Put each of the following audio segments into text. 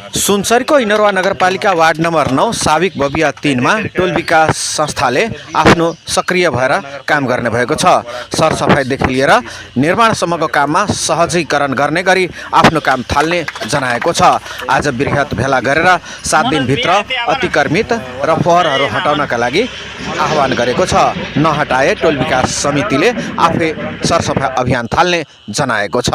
सुनसरीको इनरवा नगरपालिका ward number 9 साविक बबिया 3 मा toll विकास संस्थाले आफ्नो सक्रिय भएर काम गर्ने भएको छ। सरसफाइदेखि लिएर निर्माणसम्मको काममा सहजीकरण गर्ने गरी आफ्नो काम थाल्ने जनाएको छ। आज बृहत भेला गरेर 7 दिनभित्र अतिक्रमित र फोहोरहरू हटाउनका लागि आह्वान गरेको छ। नहटाए टोल विकास समितिले आफै सरसफाइ अभियान थाल्ने जनाएको छ।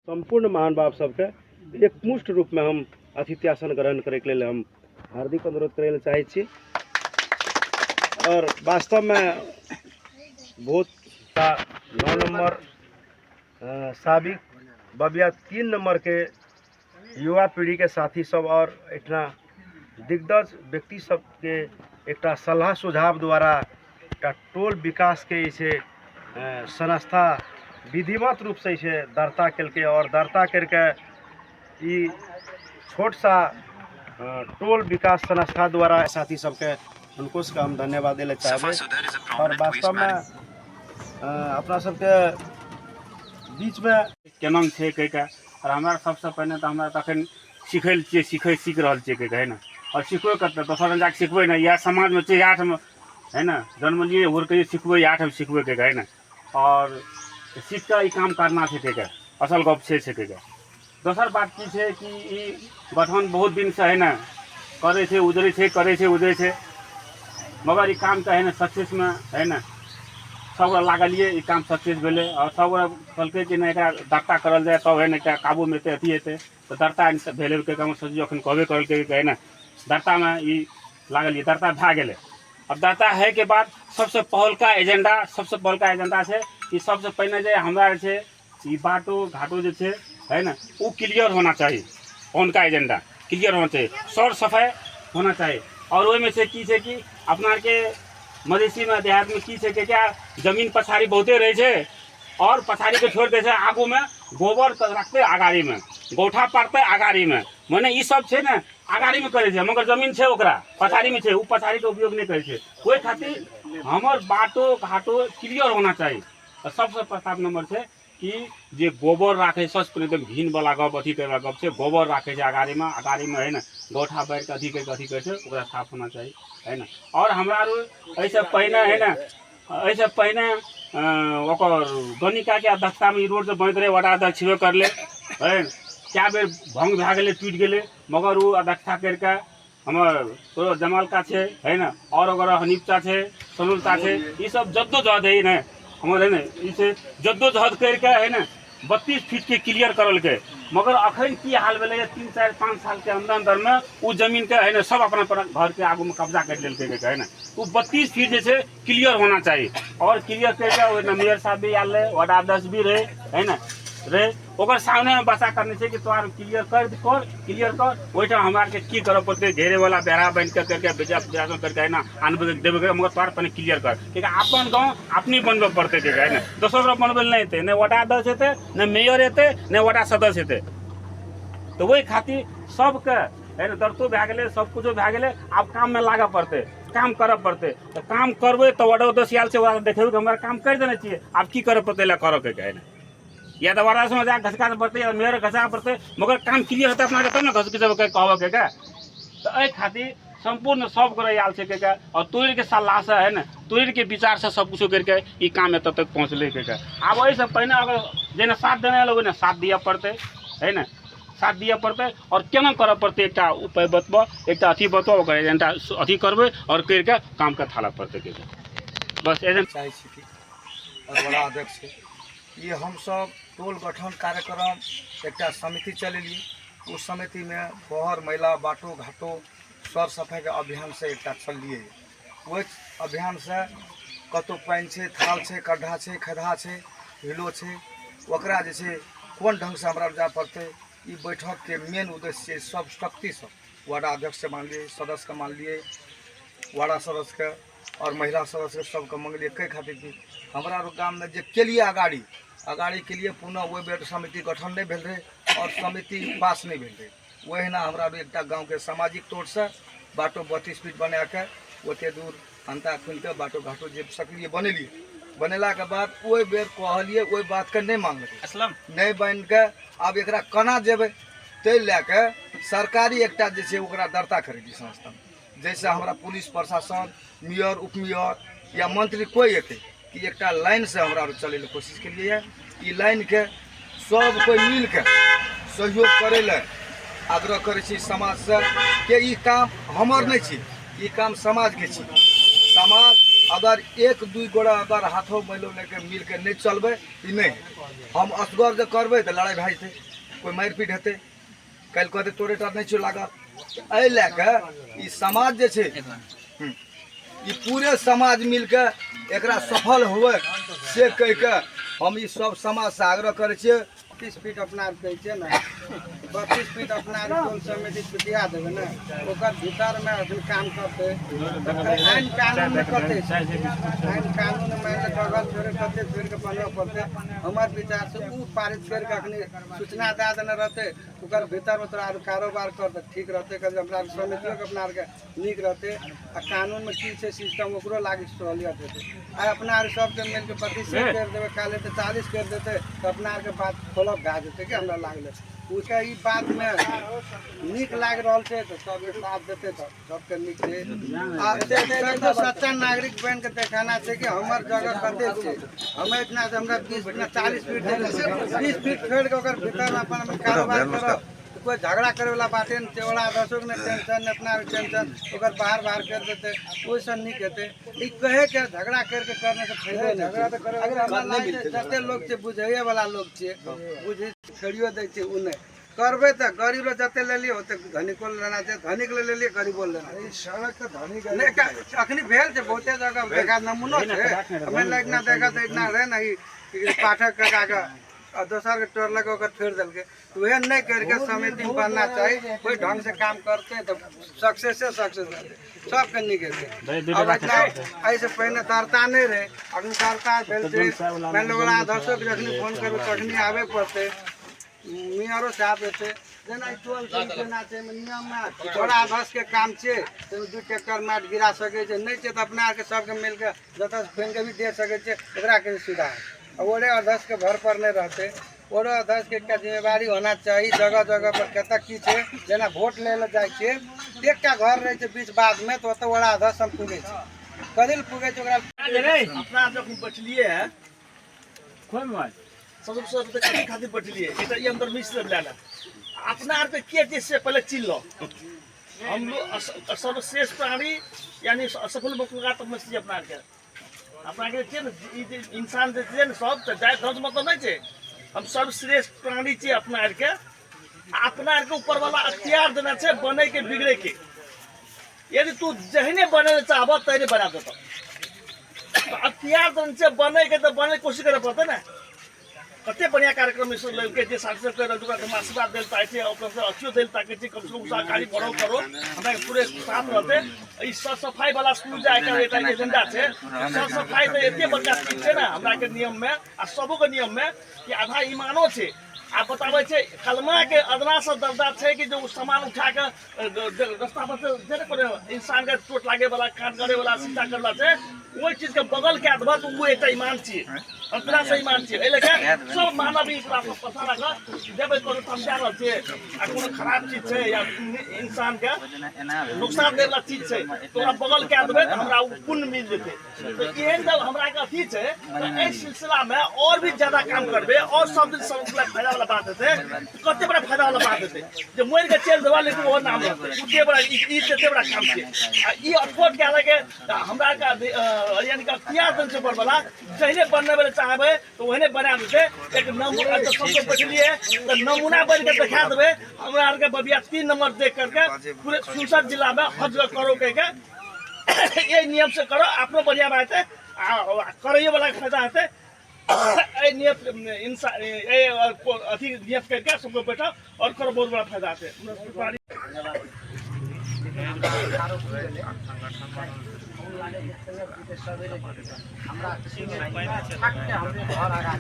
संपूर्ण महानुभाव सबके एकमुष्ट रूप में हम अतिथ्यासन ग्रहण करे के लिए हम हार्दिक अनुरोध करे चाहे छी। और वास्तव में बहुत 9 नंबर साबिक बबिया 3 नंबर के युवा पीढ़ी के साथी सब और इतना दिग्गज व्यक्ति सब के एक सलाह सुझाव द्वारा टोल विकास के इसे संस्था विधिवत रूप से इसे दर्ता के और दर्ता करके ये छोट सा टोल विकास संस्था द्वारा साथी सबके उनको हम धन्यवाद देना चाहते। और वास्तव में अपना सबके बीच में केना छे कहिका और हमारा सबसे पहले तो हमारा तखन सीखल छे सीख रहल छे कहिका है ना। और सीखबे करते दोसर जाके सीखबे ना या समाज में छे 8 में है ना जन्म लिए और कहिए सीखबे 8 में सीखबे कहिका है ना। और सीख कर ई काम करना छे कहिका असल गप छे कहिका। दोसर बात की छे कि ई गठन बहुत दिन से है ना करे छे उधरे छे करे छे उधरे छे मगर ई काम का है ना सक्सेस में है ना सब लागलिए ई काम सक्सेस भेले। और सब कहलके कि ना एकरा दर्ता करल जाए तब है ना एकरा काबू में ते अथी हेते तो दर्ता भेले के काम सजी अखन कहबे करल के है ना दर्ता में ई लागलिए दर्ता भा गेले। अब दर्ता है के बाद सबसे पहल का एजेंडा है कि सबसे पहले जो हमारा छे ई बाटो घाटो जो छे है ना वो क्लियर होना चाहिए। उनका एजेंडा क्लियर होना चाहिए सौर सफाई होना चाहिए। और वो में से की छे कि अपना के मधेसी में देहात में की छे कि क्या जमीन पछाड़ी बहुते रहे छे और पछाड़ी के छोड़ दे छे आगू में गोबर रखते आगाड़ी में गोठा पड़ते आगाड़ी में माने ई सब छे ना आगाड़ी में करे छे मगर जमीन छे ओकरा पछाड़ी में छे उ पछाड़ी के उपयोग नहीं करे छे। ओई खातिर हमर बाटो घाटो क्लियर होना चाहिए। सबसे प्रस्ताव नंबर छे कि जे गोबर राखे सबसे एकदम घिन वाला गप अथी करे गप छे गोबर राखे छे आगाड़ी में है ना गोठा बैठ के अथी करे छे ओकरा साफ होना चाहिए है ना। और हमरा ऐसे पहले है ना ऐसे पहले ओकर गणिका के अध्यक्षता में रोड से बनते रहे वार्ड अध्यक्ष छेबे करले है क्या बेर भंग भा गेले टूट गेले मगर वो अध्यक्षता करके हमार तो जमाल का छे है ना और अगर हनीफता छे सनुलता छे ये सब जद्दोजहद है ना हमारे है ना इसे जद्दोजहद करके है ना 32 फीट के क्लियर करल के मगर अखन की हाल भेले 3 4 5 साल के अंदर में वो जमीन के है ना सब अपना घर के आगू में कब्जा कर लेल के है ना वो 32 फीट जैसे क्लियर होना चाहिए। और क्लियर करके मेयर साहब भी आल रहे वार्ड अध्यक्ष भी रहे है ना रहे ओकर सामने में बसा करने से कि तोहार क्लियर कर वहीटा हमरा के की करे पड़ते घेरे वाला बेड़ा बन के करके बेजा करके है ना आनबे देबे के मगर तोहार पहले क्लियर कर कि अपन गांव अपनी बनबे पड़ते के है ना दोसर बनबे नहीं थे न वार्ड अध्यक्ष हेते न मेयर हेते न वार्ड सदस्य हेते। तो वही खातिर सबके है ना दर्तो भए गेले सब कुछो भए गेले अब काम में लागे पड़ते काम करे पड़ते तो काम करबे तो वार्ड अध्यक्ष आयल से देखेबे कि हमरा काम कर देना चाहिए अब की करे पड़ते करे के है ना या तो वार्ड में जाकर घसका पड़ते या मेयर घसा पड़ते मगर काम क्लियर होता अपना तब ना घस के कहब के तो एहि खातिर संपूर्ण सब करे आल से के और तोड़ के सलाह से है ना तोड़ के विचार से सब कुछ करके ये काम एत तक पहुँचले के अब वही से पहले अगर जेना साथ देने लोग ना साथ दिया पड़ते है ना साथ दिया पड़ते और केना करे पड़ते एक उपाय बतबो एक अथी बतबो एजेंडा अथी करबे और करके काम के थाला पड़ते के बस एजेंट चाहे और बड़ा अध्यक्ष ये हम सब टोल गठन कार्यक्रम एक समिति चलेलिए उस समिति में फोहर मैला बाटो घाटो सर सफाई के अभियान से एक चलिए वही अभियान से कतो पानी है थाल है गड्ढा है खद्धा है हिलो है ओकरा जे कोन ढंग से हमरा जाए पड़ते ये बैठक के मेन उद्देश्य सब शक्ति सब वार्ड अध्यक्ष से मान लिए सदस्य के मान लिए वार्ड सदस्य के और महिला सदस्य सबके मांगलिए कई खातिर कि हमरा आर गाम में जे केलिए अगाड़ी के लिए पुनः वो बेर समिति गठन नहीं भेल रहे और समिति पास नहीं भेल रहे। वहीना हमरा आर एक गाँव के सामाजिक तौर से बाटो 32 फीट बना के ओते दूर अंता खुल के बाटो घाटो जे सकलिए बनेलिए। बनेला के बाद ओहि बेर कहलिए ओहि बात के नहीं मानलकै, नहीं बन के अब एकरा केना जेबै ताहि लए के सरकारी एकटा जे छै ओकरा दर्ता करेली संस्था में। जैसे हमरा पुलिस प्रशासन मेयर उपमेयर या मंत्री कोई एतै कि एकटा लाइन से हमरा चलै ले कोशिश केलिए है। ई लाइन के सब कोई मिल के सहयोग करे ले आग्रह करे छी समाज से कि ई काम हमर नहीं छी, ई काम समाज के छी। समाज अगर एक दुई गोड़ा अगर हाथों मैलो लेके मिल के नहीं चलबे ई नहीं हम असगर जे करबे तो लड़ाई भए जेतै, कोई मारपीट हेतै, कल कहते तोरे टा नहीं छो लागत। एहि लए के ई समाज जे छै ई पूरे समाज मिल के एकरा सफल हुए से कह के हम ई सब समाज से आग्रह करे छियै। 30 फीट अपना कहै छै ने 32 फीट अपना टोल समिति दिया देबै ने ओकर भीतर में अभी काम करते आइन कानून में करते आइन कानून में कागज छोड़े करते छोड़ के बनबे पड़ते। हमार विचार से उ पारित कर के अखनी सूचना दे देने रहते ओकर भीतर में तोरा कारोबार करते ठीक रहते कर हमरा समितियों के अपना के नीक रहते आ कानून में की छै सिस्टम ओकरो लागी सहूलियत हेतै। आ अपना सबके मिल के 32 कर देबै काले तो 40 कर देते तो अपना के बात खोलब भए जेतै कि हमरा लागले उसका ई बात में नीक लाग रहल छै तो सब साथ देते तो सबके नीक छै। आ तो सच्चा नागरिक बन के देखाना छै कि हमर जगह कते छै, हमें इतना से हमरा 20 ना 40 फीट 20 फीट छोड़ के ओकर भीतर में अपन कारोबार करब। कोई झगड़ा करे वाला बाटे न तेवड़ा दसों ने टेंशन अपना टेंशन ओकर बाहर कर देते कोई सन नहीं कहते। ई कहे के झगड़ा करके करने से फायदा झगड़ा तो करे अगर हमरा लागे जते लोग छै बुझैए वाला लोग छै बुझे छड़ियो दै छै उ नहीं करबे तो गरीब लो जते ले लियो ओते धनिक लेना छै, धनिक ले लिए गरीब लेना ई सड़क के धनिक अखनी भेल छै बहुते जगह देखा नमूना छै हमें लगना देखा तो इतना रहे ना ई पाठक काका का और दोसर के टोर लगे ओकर फेर देलके तो वह नहीं करके समिति बनना चाहिए। कोई ढंग से काम करते तो सक्सेस सबके निकलते। अब ऐसे पहले तरता नहीं रहे अखन सरकार भेल छै मैं लोग दसों के जखनी फोन करबे तखनी आबे पड़ते मियारो साहब एते जेना टोल देना छै नियम में थोड़ा दस के काम छै तो 2 ट्रैक्टर माट गिरा सके छै नहीं छै तो अपना के सबके मिल के जतस फेन के भी दे सके छै एकरा के सुविधा है। ओरे अध्यक्ष के भर पर नहीं रहते ओरे अध्यक्ष के जिम्मेवारी होना चाहिए जगह जगह पर कत की छै जेना वोट ले जाए छै एकटा घर रहे छै बीच बाद में तो ओरा अध्यक्ष हम पुगे छै कदिल पुगे छै ओकरा अपना जब बचलिए है कोई मार सबसे तो कथी खातिर बचलिए एटा ई अंदर मिस लेला अपना आर पे के चीज से पहले चिन लो हम लोग सर्वश्रेष्ठ प्राणी यानी असफल मकलगा तक में अपना के अपना के छै न इंसान जे छै न सब त जाय धर्म मतलब नहीं छै हम सर्वश्रेष्ठ प्राणी छै अपना आर के ऊपर वाला अख्तियार देना छै बने के बिगड़े के। यदि तू जहने बने चाहब तहने बना देता अख्तियार देना छै बने के तो बने कोशिश करे पड़ते ना। कते बढ़िया कार्यक्रम में लड़के जे साक्षर कर रजुका के आशीर्वाद देल ताकि छै ओकर से अच्छो देल ताकि छै कम से कम सहकारी बढ़ो करो हमरा के पूरे साथ रहते। ई साफ सफाई वाला स्कूल जाए के एटा एजेंडा छै साफ सफाई तो एते बड़का चीज छै ना हमरा के नियम में आ सबो के नियम में कि आधा ईमानो छै आ बताबै छै कलमा के अदना से दर्दा छै कि जो सामान उठा के रास्ता पर से जे कोनो इंसान के चोट लागे वाला काट करे वाला सीधा करला छै ओइ चीज के बगल के अदबा तो वो एटा ईमान छै अंतरा से ईमान छै। एले के सब मानवीय क्लास में पता लगा देबे कोनो समझा रहल छै आ कोनो खराब चीज छै या इंसान के नुकसान दे वाला चीज छै तो अब बगल के अदबे तो हमरा पुण्य मिल जेते। तो एहन जब हमरा के अथी छै तो एहि सिलसिला में और भी ज्यादा काम करबे और सब दिन सब फायदा वाला बात है कते बड़ा फायदा वाला बात है जो मोर के चल देवा लेकिन वो नाम उते बड़ा ई ते बड़ा काम छै आ ई अफोर्ड के लगे हमरा का यानी का किया दिन से वाला जहने बनने वाले चाहबे तो वहने बना देते एक नमूना तो सबसे बचलिए तो नमूना बन के दिखा देबे हमरा आर के बबिया 3 नंबर देख करके पूरे सुसर जिला में हज करो के ये नियम से करो अपनो बढ़िया बात है करइए वाला फायदा है नियत इंसान अथी नियत करके सबको बैठा और करो बहुत बड़ा फायदा है। फोन लागे जितने बीते सवेरे हमरा छाके हमरे घर आगा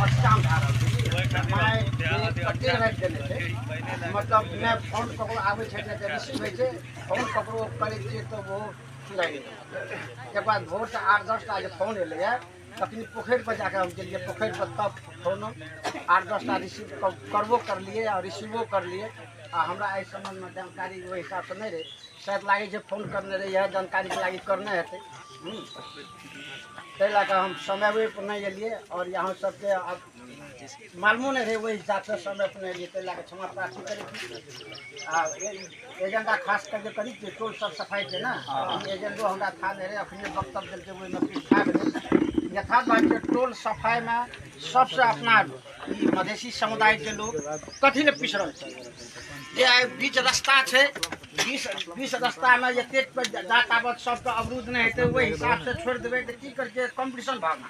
अस्टाम धारल मैं कटे रख देने थे मतलब मैं फोन ककरो आबै छै जे रिसीव होइ छै फोन ककरो करै छियै तऽ वो चुराइ एक बाद भोर से 8-10 टा जे फोन एलै है तखनी पोखरि पर जाके हम गेलिए पोखरि पर तब फोन 8-10 टा रिसीव करबो कर लिए और रिसीवो कर लिए आ हमरा एहि संबंध में जानकारी ओहि हिसाब से नहीं रहे शायद लागे जे फोन करने रही है जानकारी के लागी करने हेतै ताहि लए हम समय पर नहीं एलिए और यहाँ सबके अब मालूमो नहीं रहे वही हिसाब से समय पर नहीं एलिए ताहि लए क्षमा प्रार्थी करै आ एजेंडा खास करके करी कि टोल सब सफाई के ना एजेंडो हमरा था नहीं रहे अपने वक्तव्य देलके ओहिमे पीछा रहे यथार्थ बात छै टोल सफाई में सबसे अपना मधेसी समुदाय के लोग कथी ले पिछड़ल छै जे बीच रास्ता छै बीच रास्ता में एतेक पे जात आबत सबके अवरुद्ध नहीं हेतै ओहि हिसाब से छोड़ देबै तऽ की करके कंपटीशन भावना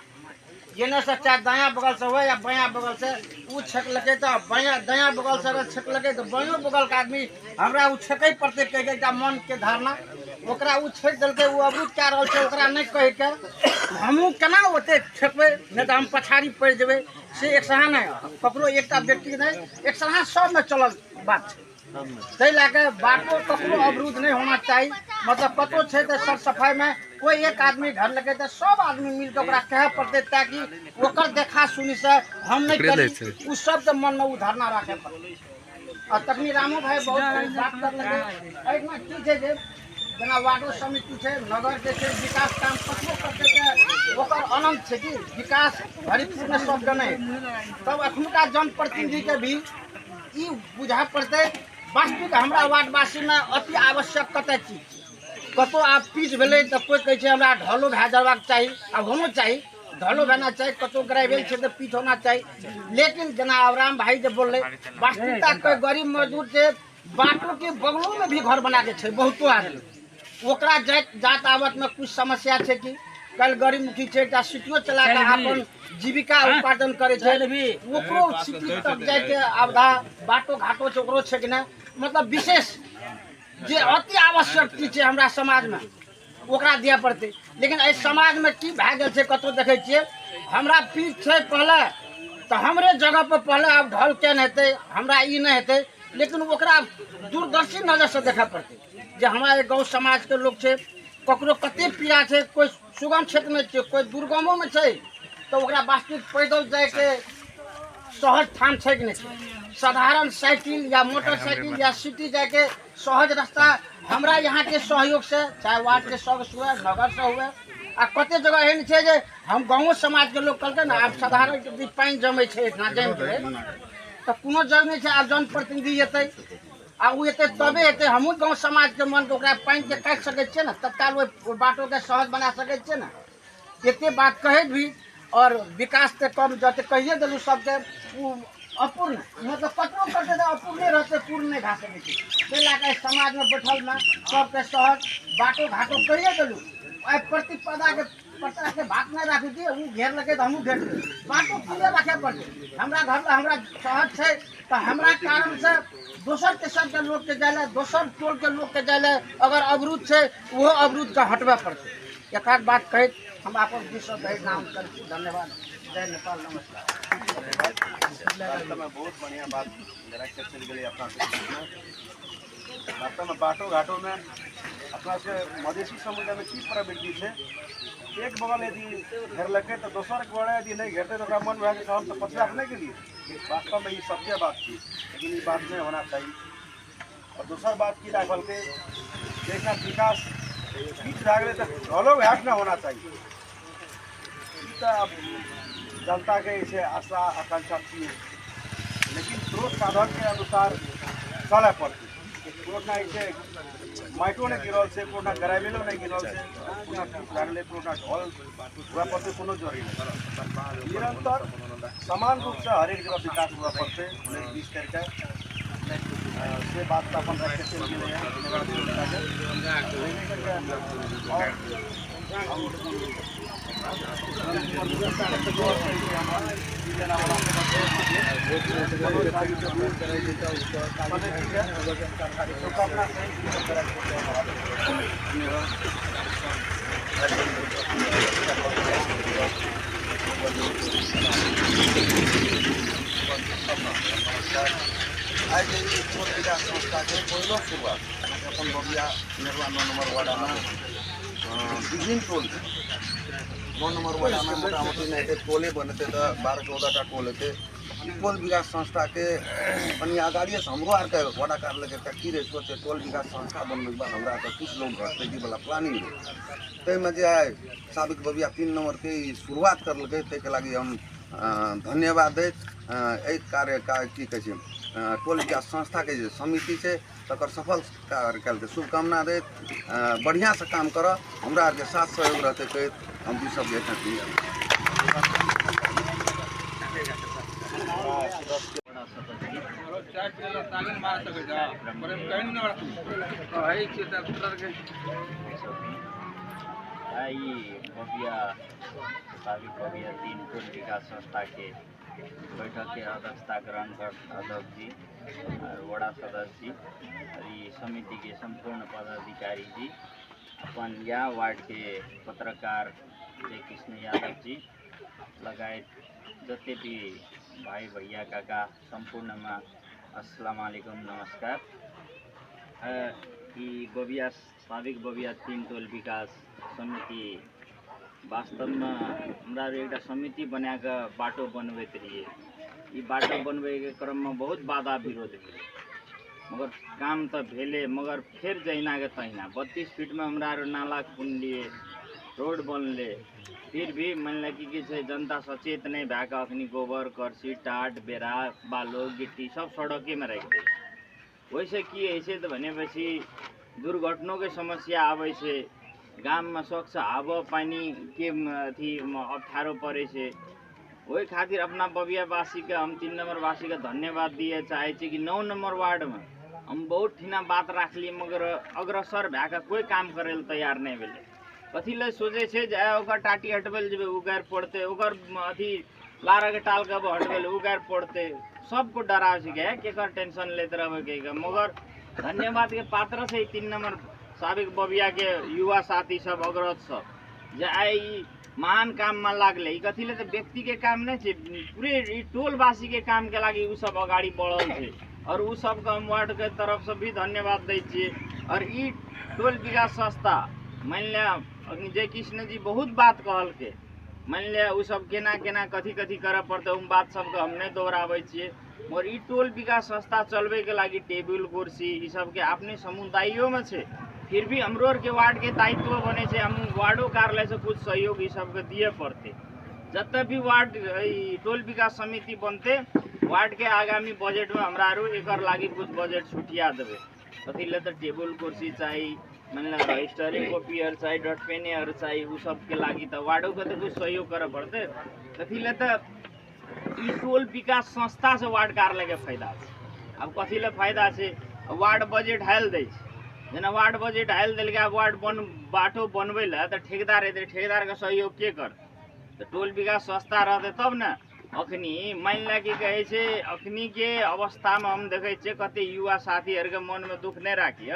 एने से चाहे दायां बगल से हो या बायां बगल से उ छेकलकै तो दायां बगल से अगर छेकलकै तो बायों बगल के आदमी हमरा उ छेकै पड़तै कहि एकटा मन के धारणा ओकरा उ छेक देलकै उ अवरुद्ध कए रहल छै ओकरा नहीं कहि के हमहूँ केना ओते छेकबै नहीं तो हम पछाड़ी पड़ि जेबै से एक सहा नहीं ककरो एकटा व्यक्ति नहीं एक सहा सब में चलल बात छै ताहि लए के बाटो ककरो अवरुद्ध नहीं होना चाहिए मतलब कतौ छै तऽ सर सफाई में कोई एक आदमी घर लगे तो सब आदमी मिलकर ओकरा कहे पड़ते ताकि ओकर देखा सुनी से हम नहीं करी उ सब के मन में उ धारणा रखे पड़ते और तखनी रामो भाई बहुत बात कर लगे एहिमे की छै जे जेना वार्डो समिति छै नगर के छै विकास काम कतबो करते छै ओकर अनंत छै कि विकास भरिपूर्ण सब जनै तब एखनुका जनप्रतिनिधि के भी ई बुझा पड़ते वास्तविक हमरा वार्डवासी में अति आवश्यक कतय चीज कतौ आब पीच भेलै तऽ कोई कहै छै हमरा ढलो भए जयबाक चाही आब होनो चाही ढलो भेना चाही कतौ ग्रेवल छै तऽ पीच होना चाही लेकिन जेना अवराम भाई जे बोलले वास्तविकता कोई गरीब मजदूर छै बाटो के बगलों में भी घर बना के छै बहुतो आदमी ओकरा जात आवत में कुछ समस्या छै कि कल गरीब मुखी छै एकटा सिटियो चला के अपन जीविका उत्पादन करे छै ओकरो सिटी तक जाय के आवधा बाटो घाटो छै ओकरो छै कि नहीं मतलब विशेष जे अति आवश्यक चीज छै हमरा समाज में ओकरा दिया पड़तै लेकिन एहि समाज में की भए गेल छै कतौ देखै छियै हमरा पीठ छै पहले तऽ हमरे जगह पर पहले आब ढल केन हेतै हमरा ई नहीं हेतै लेकिन ओकरा दूरदर्शी नजर से देखा पड़तै जे हमरा गाँव समाज के लोग छै ककरो कते पीड़ा छै कोई सुगम क्षेत्र में छै कोई दुर्गमो में छै तो ओकरा वास्तविक पैदल जाए के सहज ठाम छै कि नहीं छै साधारण साइकिल या मोटरसाइकिल या सिटी जाए के सहज रास्ता हमरा यहाँ के सहयोग से चाहे वार्ड के सदस्य हुए नगर से हुए आ कते जगह एहन छै जे हम गाँव समाज के लोग कहलकै ना आब साधारण के बीच पानि जमै छै इतना जम के तो कोनो जगह नहीं छै आब जनप्रतिनिधि एतै आ उ एतै तबे एतै हमहूँ गाँव समाज के मन के ओकरा पानि के काटि सकै छियै ने तत्काल ओहि बाटो के सहज बना सकै छियै ने एते बात कहैत भी और विकास से कम जते कहिए दिलू सबके उ अपूर्ण मतलब कतनो करते तो अपूर्ण रहते पूर्ण नहीं भए सकै छै ताहि लए कऽ समाज में बैठल में सबके सहज बाटो घाटो कहिए दिलू आई प्रतिपदा के पता के बात नहीं राखी दिए उ घेर लगे तो हमहूँ घेर बाटो खुले रखे पड़ते हमरा घर में हमरा सहज छै तो हमरा कारण से दोसर तेसर के लोग के जाए दोसर टोल के लोग के जाए अगर अवरुद्ध छै वो अवरुद्ध के हटबे पड़ते यथार्थ बात कहैत हम अपन विश्व नाम करती धन्यवाद जय नेपाल नमस्कार बहुत बढ़िया बात चल गई अपना वास्तव में बाटो घाटों में अपना से मधेसी समुदाय में की प्रवृत्ति है एक बगल यदि घेर लगे तो दोसर के बड़े यदि नहीं घेरते तो मन में हम तो पछड़ा अपने के लिए वास्तव में ये सत्य बात थी लेकिन ये बात नहीं होना चाहिए और दूसर बात की राखल के देखना विकास बीच रह गए तो ढलो घाट न होना चाहिए अब जनता के इसे आशा आकांक्षा थी लेकिन स्रोत साधन के अनुसार चले पड़ती कोना इसे माइटो नहीं गिरल से कोना ग्रेवेलो नहीं गिरल से कोना लागले कोना ढल हुआ पड़ते कोनो जरूरी नहीं निरंतर समान रूप से हर एक जगह विकास हुआ पड़ते 19-20 करके से बात का अपन रखते चल गए आज ये टोल विकास संस्था के पहिलो सुरुवात अपन बबिया नेरवा 9 नंबर वार्डमा विभिन्न टोल 9 नंबर वार्डमा मोटामोटी नहीं टोले बने थे तो 12-14 टोल थे टोल विकास संस्था के अनि अगाडि हाम्रो अर्का वडा कार्यालय के की रेसो थे टोल विकास संस्था बनने के बाद हमरा तो कुछ लोग घरते वाला प्लानिंग तय में जे साबिक बबिया 3 नंबर के शुरुआत कर लगे ते के लागि हम धन्यवाद दे एक कार्य का की कहे छै टोल विकास संस्था के जो समिति से तकर सफल कार्यकाल के शुभकामना दे बढ़िया से काम कर हमरा के साथ सहयोग रहते कहे हम भी सब देखते हैं बबिया साबिक बबिया 3 टोल विकास संस्था के बैठक के अध्यक्षता ग्रहण कर अध्यक्ष जी और वड़ा सदस्य जी और ये समिति के संपूर्ण पदाधिकारी जी अपन यहाँ वार्ड के पत्रकार जय कृष्ण यादव जी लगायत जते भी भाई भैया काका संपूर्ण में अस्सलाम वालेकुम नमस्कार। कि बबिया साबिक बबिया 3 टोल विकास समिति वास्तव में हमरा एक समिति बना के बाटो बनबैत रहिए। ई बाटो बनबे के क्रम में बहुत बाधा विरोध भेल मगर काम तो भेले मगर फिर जहिना के तहिना 32 फीट में हमरा नाला खुनलिए रोड बनले फिर भी मान कि जनता सचेत नहीं भैक अखनी गोबर करसी टाट बेरा बालो गिट्टी सब सड़के में रख दे वैसे की ऐसे तो भनेपछि दुर्घटनों के समस्या आवे से गाम में स्वच्छ हावा पानी के अथी अप्ठ्यारो पड़े से वही खातिर अपना बबियावासी के हम 3 नंबर वासी का धन्यवाद दिए चाहे कि 9 नंबर वार्ड में हम बहुत ठिना बात रखली मगर अग्रसर भैया कोई काम करे तैयार नहीं भेले कथी ले सोचे छे ओकर टाटी हटबेल जब उगार पड़ते ओकर अथी लारा के टाल के हटबेल उगार पड़ते सबको डराव से गया केकर टेंशन लेते रहे के मगर धन्यवाद के पात्र से 3 नंबर साबिक बबिया के युवा साथी सब अग्रज सब जे महान काम में लागले कथी ले तो व्यक्ति के काम नहीं छे पूरे टोलवासी के काम के लागी उ सब अगाड़ी बढ़ल छे और उ सब के हम वार्ड के तरफ से भी धन्यवाद दै छिए। और ई टोल विकास संस्था मान लिया जय कृष्ण जी बहुत बात कहल के मान लिया उ सब केना केना कथी कथी करे पड़ते उन बात सब के हम नहीं दोहरावे छिए और ई टोल विकास संस्था चलबे के लागी टेबुल कुर्सी ई सब के अपने समुदायों में छे फिर भी हमरो के वार्ड के दायित्व बने से हम वार्डो कार्यालय से कुछ सहयोग ई सब के दिए पड़ते जब भी वार्ड टोल विकास समिति बनते वार्ड के आगामी बजट में हमरा एकर लागी कुछ बजट छुटिया देवे कथी ले तो टेबुल कुर्सी चाहिए मान रजिस्टरिंग कॉपियर चाहिए डॉट पेनियर चाहिए उ सब के लागी तो वार्डो के तो कुछ सहयोग करे पड़ते कथी ले तो ई टोल विकास संस्था से वार्ड कार्यालय के फायदा है। अब कथी ले फायदा से वार्ड बजट हाल दे जेना वार्ड बजट हाल दिल के वार्ड बाटो बनबे ला तो ठेकेदार हेतै ठेकेदार के सहयोग के कर तो टोल विकास संस्था रहते तब न अखनी मान ला कि कहे छे अखनी के अवस्था में हम देखे छे कते युवा साथी के मन में दुख नहीं राखी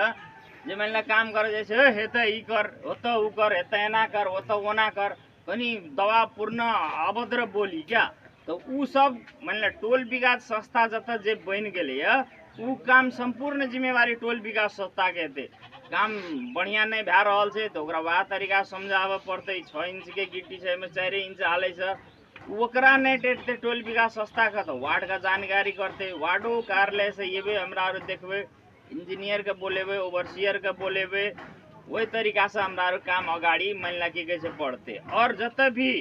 जे मान ला काम करे जैसे हेतै ई कर ओतो उ कर हेतै एना कर ओतो ओना कर कनी दबावपूर्ण अभद्र बोली क्या तो उ सब मान ला टोल विकास संस्था जत जे बन गेले उ काम संपूर्ण जिम्मेवारी टोल विकास संस्था के हेतै काम बढ़िया नहीं भै रहल छे तो ओकरा वह तरीका समझावे पड़ते 6 इंच के गिट्टी छे में 4 इंच हाले छे ओकरा नहीं टेटते टोल विकास संस्था का तो वार्ड का जानकारी करते वार्डो कार्यालय से ये भी हमरा देखबे इंजीनियर के बोलेबे ओवरसियर के बोलेबे वही तरीका से हमरा काम अगाड़ी मान ला कि कैसे पड़ते और जत भी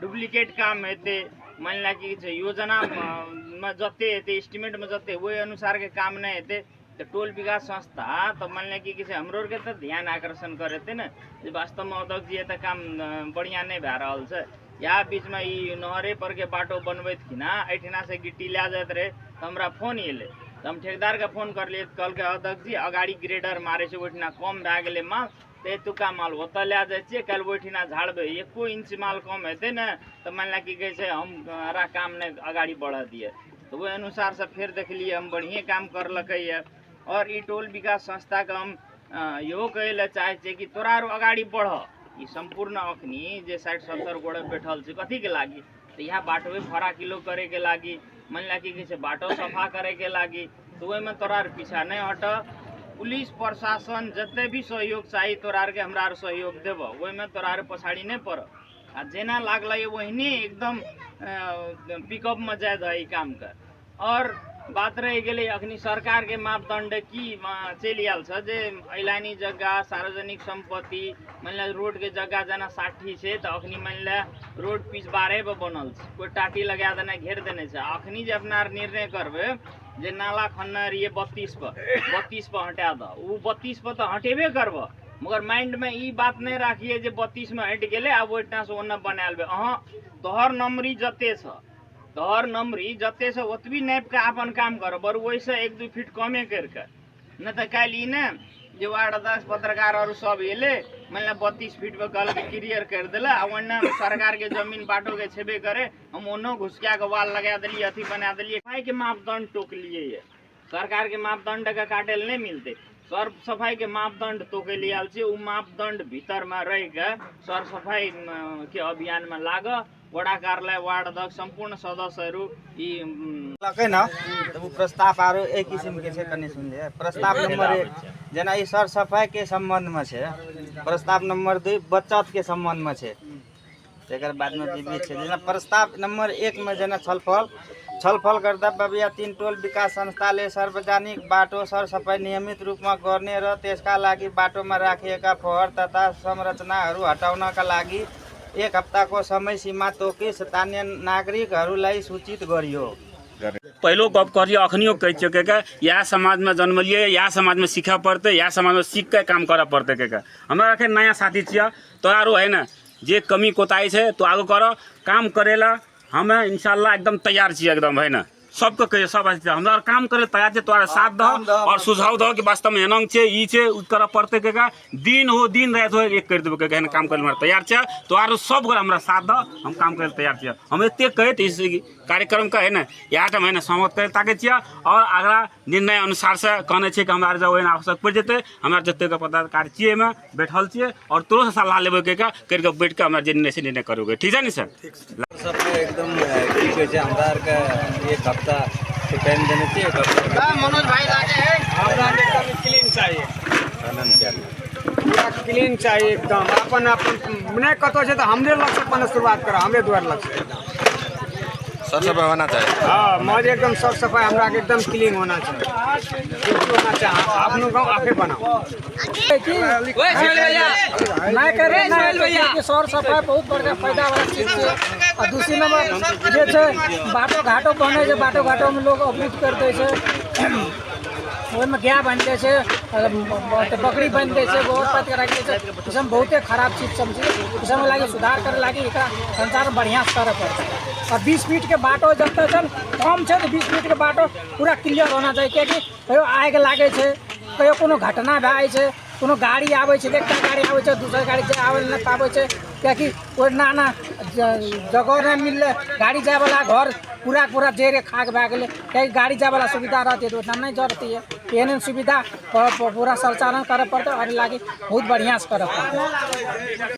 डुप्लीकेट काम हेते मान ला कि योजना में जते हेते एस्टिमेट में जते वही अनुसार के काम नहीं हेते तो टोल विकास संस्था तो मान ला कि हमरो के तो ध्यान आकर्षण करे न वास्तव में अध्यक्ष जी तो काम बढ़िया नहीं भै रहल छे या बीच में ई नहरे पर के बाटो बनबैत कि ना एठिना से गिट्टी ला जात रहे तो हमरा फोन एले तो हम ठेकेदार के फोन कर लिए, कल के अध्यक्ष जी अगाड़ी ग्रेडर मारे से ओठिना कम भए गेलै माल, तो एतुका माल ओतऽ लए जाइ छियै, कल ओठिना झाड़बै 1 इंच माल कम हेतै ने तो मान ला कि कहै छै हमरा काम नहीं अगाड़ी बढ़ दिए। तो वही अनुसार से फिर देखलिए हम बढ़िए काम करलकै है। और ई टोल विकास संस्था के हम इहो कहै लए चाहै छियै कि तोरा आरो अगाड़ी बढ़। ई संपूर्ण अखनी जे 60-70 गोड़े बैठल छै कथी के लागी, तो यहाँ बाटोवे फरा किलो करे के लागी, मान ला कि कहै छै बाटो सफा करे के लागी। तो ओहिमे तोरा आर पीछा नहीं हट। पुलिस प्रशासन जते भी सहयोग चाहिए तोरा आर के हमरा आर सहयोग देब, ओहिमे तोरा आर पछाड़ी नहीं पड़। आ जेना लागल वही एकदम पिकअप में जाए दे काम कर। और बात रह गई अखनी सरकार के मापदंड की चलि आयल छै जे ऐलानी जगह सार्वजनिक संपत्ति मान लिया रोड के जगह जेना 60 है तो अखनी मान लिया रोड पिच 12 पे बनल छै, कोई टाटी लगा देना घेर देने छै। अखनी जे अपना निर्णय करबे जे नाला खन्ना रहिए 32 पे हटा द, वो 32 पे तो हटेबे करब, मगर माइंड में ई बात नहीं राखिए जे 32 में हट गए अब ओहिठा से ओन्ने बना लेबे। अहाँ तोहर नंबरी जते छ, तोहर नंबरी जते से ओतबी नाप के अपन काम कर, बर वैसे 1-2 फीट कमे करके न तो कल ई ने जे वार्ड अध्यक्ष पत्रकार और सब एले मान लिया 32 फीट पे कल के क्लियर कर दिला, वरना सरकार के जमीन बाटो के छेबे करे हम ओनो घुसकिया के वाल लगा दिलिए, अथी बना दिलिए। सफाई के मापदंड टोक लिए है, सरकार के मापदंड के काटे नहीं मिलते। सर सफाई के मापदंड तोके लिए आल उ मापदंड भीतर में रह के सर सफाई के अभियान में लाग। वडा कार्यालय वार्ड अध्यक्ष संपूर्ण सदस्यहरू ई लकै न तो वो प्रस्ताव आरो एक किस्म के छै, कने सुन ले। प्रस्ताव नंबर 1 जेना ई सर सफाई के संबंध में छै, प्रस्ताव नंबर 2 बचत के संबंध में छै, एकर बाद में जे छै जेना प्रस्ताव नंबर 1 में जेना छलफल गर्दा बबिया 3 टोल विकास संस्थाले सार्वजनिक बाटो सर सफाई नियमित रूप में गर्ने र त्यसका लागि बाटोमा राखिएका फोहोर तथा संरचनाहरू हटाउनका लागि 1 हप्ताको समय सीमा तोकी स्थानीय नागरिकहरूलाई सूचित गरियो। पहलो गप करिए अखनियो कह चुके के यह समाज में जन्मलिए, यह समाज में सीखे पड़ते, यह समाज में सीख के काम करे पड़ते के हमरा रखे नया साथी छिया तो आरो है ना जे कमी कोताही है तो आगो करो काम करेला हमें इंशाल्लाह एकदम तैयार छिए एकदम है ना। सबको कहिए सब हमरा काम करे तैयार छे, तोरा साथ दो और सुझाव दो कि वास्तव में एनंग छे ई छे उ करऽ पड़ते के दिन हो दिन रात हो एक कर देबे के काम करे हमरा तैयार छे। तो आरो सब गोरा हमरा साथ दो, हम काम करे तैयार छे। हम एते कहे इस कार्यक्रम का है ना यहाँ हम है ना सहमत करे ताके छिए और अगला निर्णय अनुसार से कहने छे कि हमरा जब ओहन आवश्यक पड़ जेते हमरा जते के पदाधिकारी छिए में बैठल छिए और तोरो से सलाह लेबे के करके बैठ के हमरा जे निर्णय करोगे, ठीक है नी सर? सब एकदम ठीक है, हमरा आर के 1 हफ्ता के टाइम देने चाहिए। मनोज भाई लागे है हमरा एकदम क्लीन चाहिए, पूरा क्लीन चाहिए एकदम अपन नहीं कतो छै तो हमरे लग से अपन शुरुआत करा, हमरे द्वार लग से सर सफाई होना चाहिए। हाँ मौज एकदम साफ सफाई हमरा के एकदम क्लीन होना चाहिए, होना चाहिए। अपनो गाँव आपे बनाओ नहीं करे भैया सौर सफाई बहुत बड़का फायदा वाला चीज है। और दूसरी नंबर जे छै बाटो घाटो बने छै, बाटो घाटो में लोग अवरुद्ध कर दै छै, ओहिमे गाय बन जाइ छै, बकरी बन जाइ छै, गोबर पात के राख दै छै, ई सब बहुते खराब चीज सब छै। ई सब लागी सुधार करे लागी एकरा संसार बढ़िया करे पड़तै। और 20 फीट के बाटो जब तक कम छै तो 20 फीट के बाटो पूरा क्लियर होना चाहिए, कियाकि कहियो आगि लागे छै, कहियो कोनो घटना भए छै, कोनो गाड़ी आबै छै, एकटा गाड़ी आबै छै दूसरा गाड़ी आबै नहि पाबै छै, कियाकि कोई ना जगह नहीं मिलले, गाड़ी जाए वाला घर पूरा जेरे खाक भए गेलै, कियाकि गाड़ी जाए वाला सुविधा रहती तो उतना नहीं जरूरत है। एहन सुविधा पूरा संचालन करे पड़ते और लागी बहुत बढ़िया से करे पड़ते।